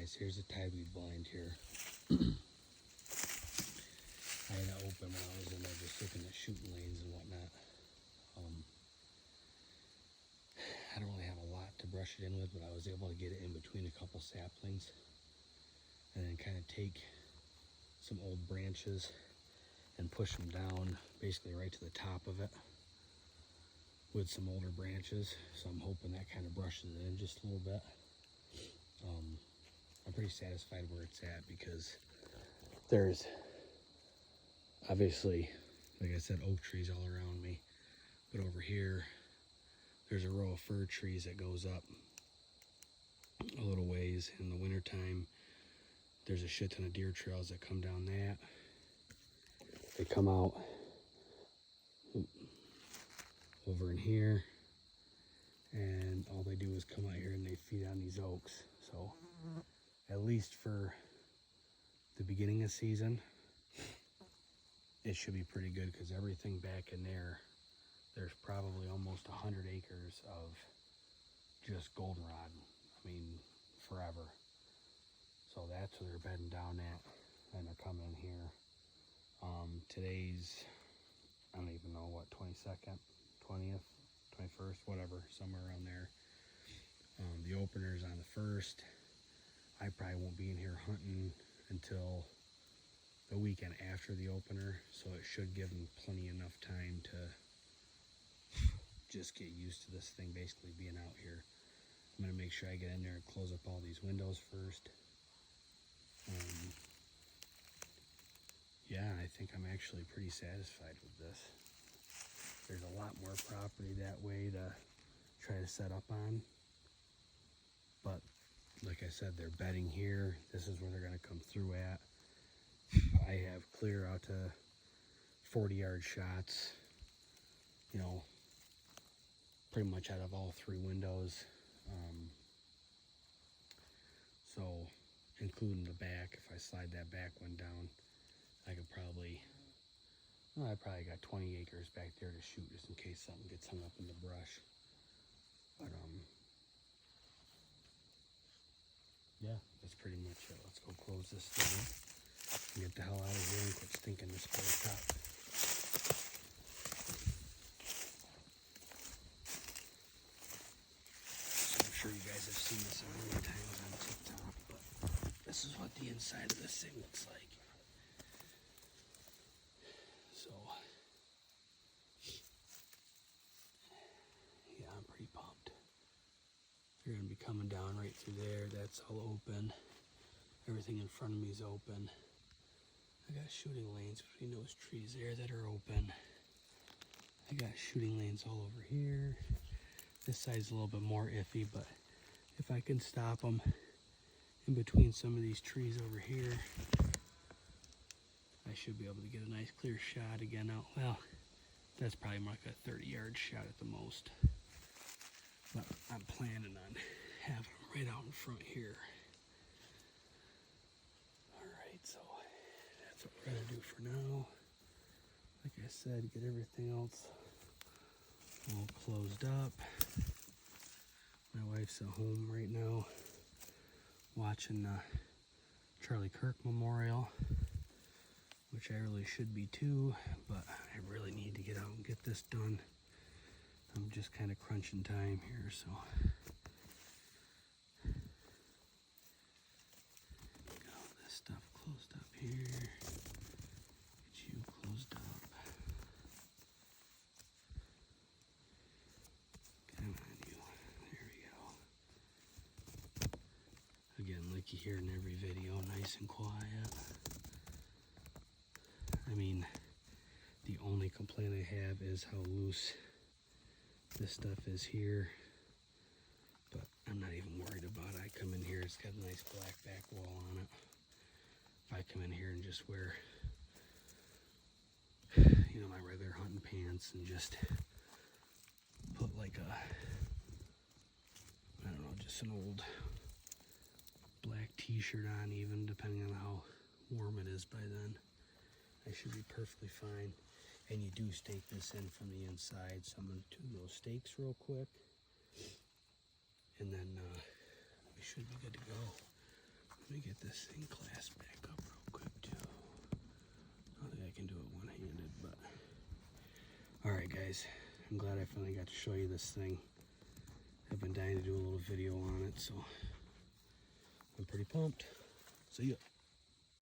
guys, here's a tie weed blind here. I had it open when I was in there just looking at shooting lanes and whatnot. I don't really have a lot to brush it in with, but I was able to get it in between a couple saplings and then kind of take some old branches and push them down basically right to the top of it with some older branches. So I'm hoping that kind of brushes it in just a little bit. I'm pretty satisfied where it's at because there's obviously, like I said, oak trees all around me, but over here there's a row of fir trees that goes up a little ways. In the wintertime, there's a shit ton of deer trails that come down that. They come out over in here, and all they do is come out here and they feed on these oaks. So at least for the beginning of season, it should be pretty good, because everything back in there, there's probably almost 100 acres of just goldenrod. I mean, forever. So that's where they're bedding down at, and they're coming in here. Today's, I don't even know what, 22nd, 20th, 21st, whatever, somewhere around there. The opener's on the 1st. I probably won't be in here hunting until the weekend after the opener, so it should give them plenty enough time to just get used to this thing basically being out here. I'm going to make sure I get in there and close up all these windows first. Yeah, I think I'm actually pretty satisfied with this. There's a lot more property that way to try to set up on, but like I said, they're bedding here. This is where they're going to come through at. I have clear out to 40-yard shots, you know, pretty much out of all 3 windows. So including the back, if I slide that back one down, I could probably, well, I probably got 20 acres back there to shoot just in case something gets hung up in the brush. But yeah, that's pretty much it. Let's go close this thing and get the hell out of here and quit stinking this place up. So I'm sure you guys have seen this a million times on TikTok, but this is what the inside of this thing looks like. So yeah, I'm pretty pumped. They're gonna be coming down right through there. That's all open. Everything in front of me is open. I got shooting lanes between those trees there that are open. I got shooting lanes all over here. This side's a little bit more iffy, but if I can stop them in between some of these trees over here, I should be able to get a nice clear shot again out. Well, that's probably more like a 30-yard shot at the most. But I'm planning on having them right out in front here. Alright, so that's what we're going to do for now. Like I said, get everything else all closed up. My wife's at home right now watching Charlie Kirk Memorial, which I really should be too, but I really need to get out and get this done. I'm just kind of crunching time here, so got all this stuff closed up here. Get you closed up. Come on, you. There we go. Again, like you hear in every video, nice and quiet. I mean, the only complaint I have is how loose this stuff is here, but I'm not even worried about it. I come in here, it's got a nice black back wall on it. If I come in here and just wear, you know, my regular hunting pants and just put like a, I don't know, just an old black t-shirt on, even depending on how warm it is by then, I should be perfectly fine. And you do stake this in from the inside, so I'm going to tune those stakes real quick, and then we should be good to go. get this thing clasped back up real quick too. I don't think I can do it one-handed, but all right, guys. I'm glad I finally got to show you this thing. I've been dying to do a little video on it, so I'm pretty pumped. See ya.